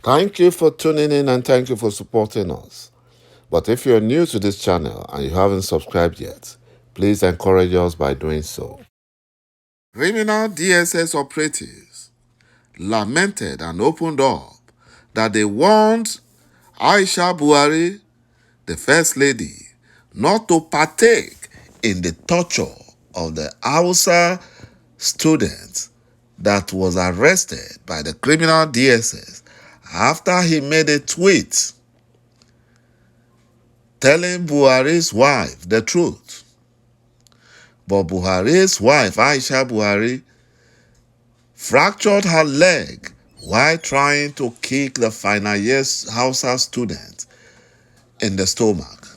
Thank you for tuning in and thank you for supporting us. But if you're new to this channel and you haven't subscribed yet, please encourage us by doing so. Criminal DSS operatives lamented and opened up that they want AISHA Buhari, the First Lady, not to partake in the torture of the HAUSA student that was arrested by the criminal DSS after he made a tweet telling Buhari's wife the truth. But Buhari's wife, AISHA Buhari, fractured her leg while trying to kick the final year HAUSA student in the stomach.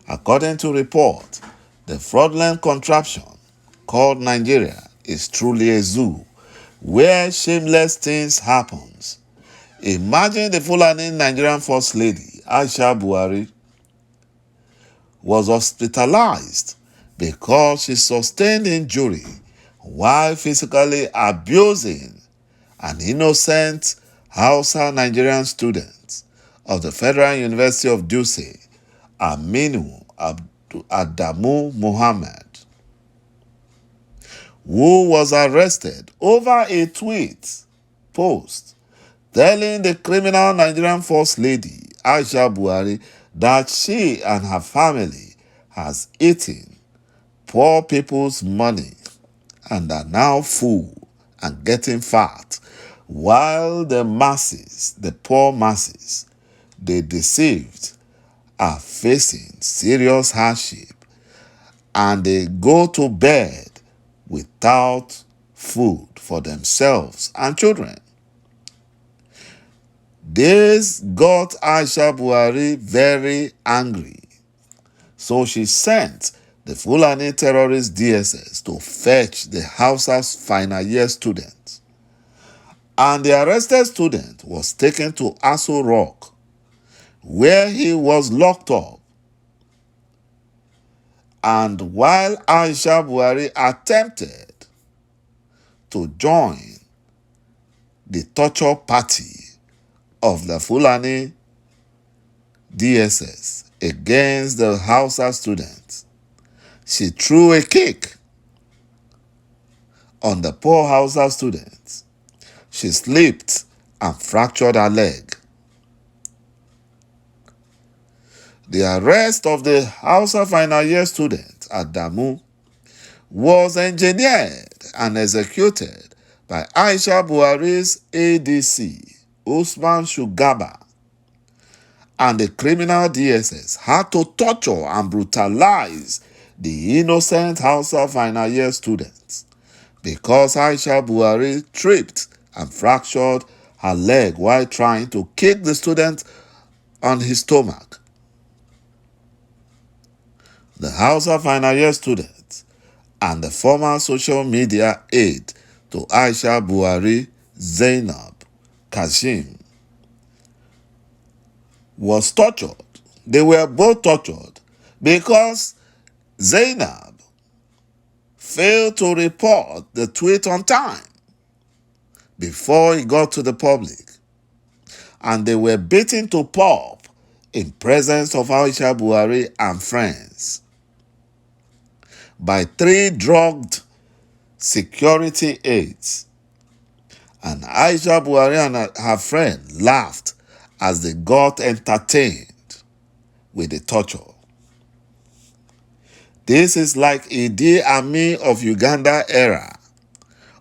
According to report, the fraudulent contraption called Nigeria is truly a zoo where shameless things happens. Imagine the Fulani Nigerian First Lady, AISHA Buhari, was hospitalized because she sustained injury while physically abusing an innocent HAUSA Nigerian student of the Federal University of Dutse, Aminu Adamu Muhammad, who was arrested over a tweet post telling the criminal Nigerian First Lady, AISHA Buhari, that she and her family has eaten poor people's money and are now full and getting fat, while the masses, the poor masses, they deceived, are facing serious hardship and they go to bed without food for themselves and children. This got AISHA Buhari very angry, so she sent the Fulani terrorist DSS to fetch the HAUSA's final year student. And the arrested student was taken to Aso Rock, where he was locked up. And while AISHA Buhari attempted to join the torture party of the Fulani DSS against the HAUSA students, she threw a kick on the poor HAUSA students. She slipped and fractured her leg. The arrest of the HAUSA final year student, Adamu, was engineered and executed by AISHA Buhari's ADC, Usman Shugaba, and the criminal DSS had to torture and brutalize the innocent HAUSA final year students because AISHA Buhari tripped and fractured her leg while trying to kick the student on his stomach. The HAUSA final year student and the former social media aide to AISHA Buhari, Zainab Kashim, was tortured. They were both tortured because Zainab failed to report the tweet on time before it got to the public, and they were beaten to pulp in presence of AISHA Buhari and friends by 3 drugged security aides. And AISHA Buhari and her friend laughed as they got entertained with the torture. This is like Idi Amin of Uganda era,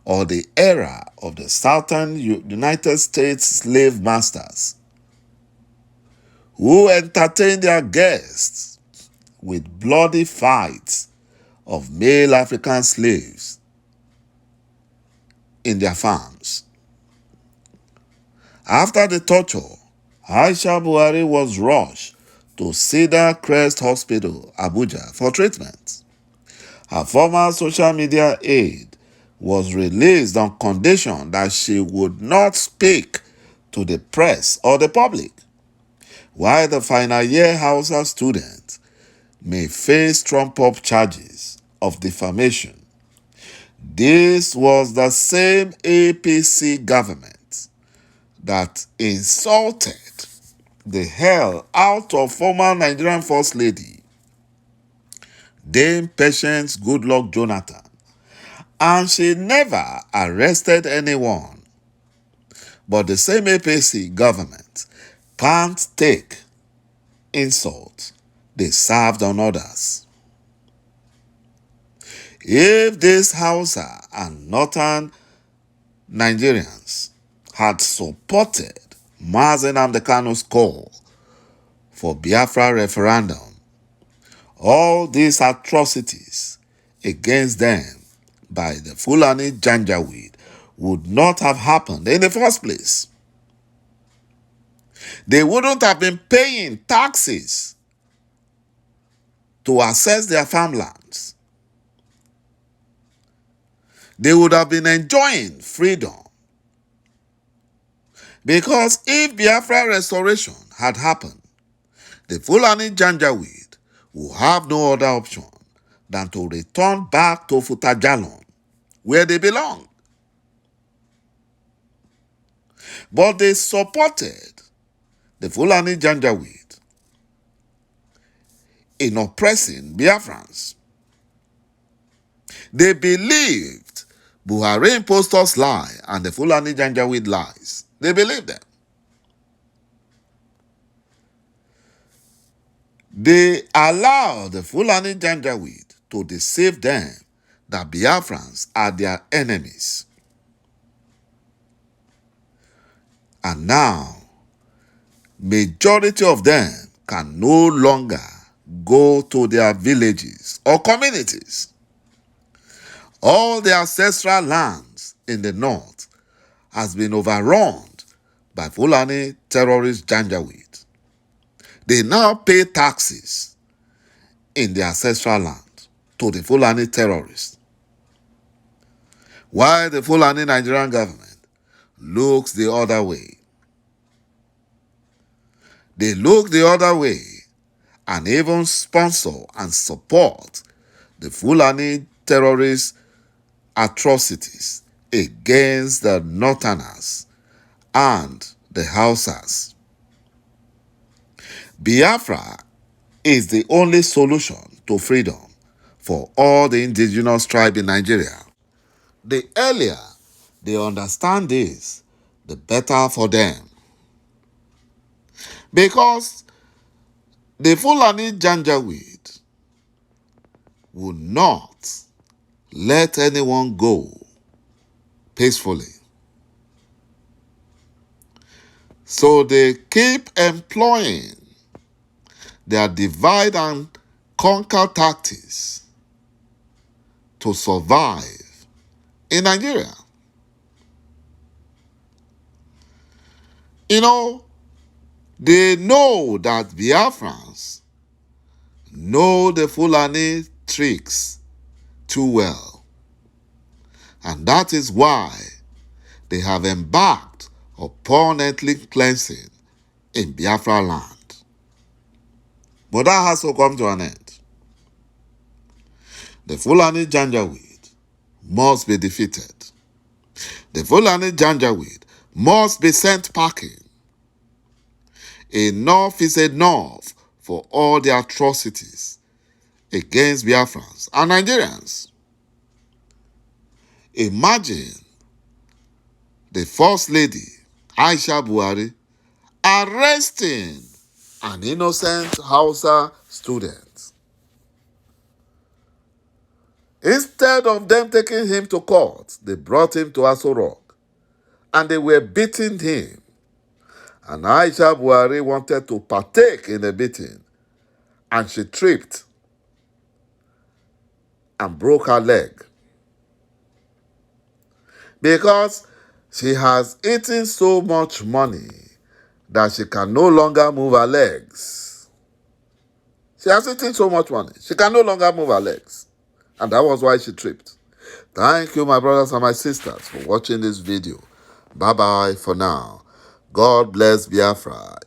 or the era of the Southern United States slave masters, who entertained their guests with bloody fights of male African slaves in their farms. After the torture, AISHA Buhari was rushed to Cedar Crest Hospital, Abuja, for treatment. Her former social media aide was released on condition that she would not speak to the press or the public, while the final year HAUSA student may face trump-up charges of defamation. This was the same APC government that insulted the hell out of former Nigerian First Lady, Dame Patience Goodluck Jonathan, and she never arrested anyone. But the same APC government can't take insults they served on others. If this HAUSA and northern Nigerians had supported Mazi Nnamdi Kanu's call for Biafra referendum, all these atrocities against them by the Fulani Janjaweed would not have happened in the first place. They wouldn't have been paying taxes to access their farmlands. They would have been enjoying freedom. Because if Biafra restoration had happened, the Fulani Janjaweed will have no other option than to return back to Futajalon, where they belong. But they supported the Fulani Janjaweed in oppressing Biafrans. They believed Buhari impostors lie and the Fulani Janjaweed lies. They believed them. They allowed the Fulani Janjaweed to deceive them that Biafrans are their enemies. And now, majority of them can no longer go to their villages or communities. All their ancestral lands in the north has been overrun by Fulani terrorist Janjaweed. They now pay taxes in their ancestral land to the Fulani terrorists, while the Fulani Nigerian government looks the other way. They look the other way and even sponsor and support the Fulani terrorist atrocities against the Northerners and the Hausas. Biafra is the only solution to freedom for all the indigenous tribes in Nigeria. The earlier they understand this, the better for them. Because the Fulani Janjaweed would not let anyone go peacefully. So they keep employing their divide and conquer tactics to survive in Nigeria. You know, they know that Biafrans know the Fulani tricks too well. And that is why they have embarked upon ethnic cleansing in Biafra land. But that has to come to an end. The Fulani Janjaweed must be defeated. The Fulani Janjaweed must be sent packing. Enough is enough for all the atrocities against Biafrans and Nigerians. Imagine the First Lady, AISHA Buhari, arresting an innocent HAUSA student. Instead of them taking him to court, they brought him to Aso Rock and they were beating him. And AISHA Buhari wanted to partake in the beating and she tripped and broke her leg because she has eaten so much money that she can no longer move her legs. She has eaten so much money, she can no longer move her legs. And that was why she tripped. Thank you, my brothers and my sisters, for watching this video. Bye-bye for now. God bless Biafra.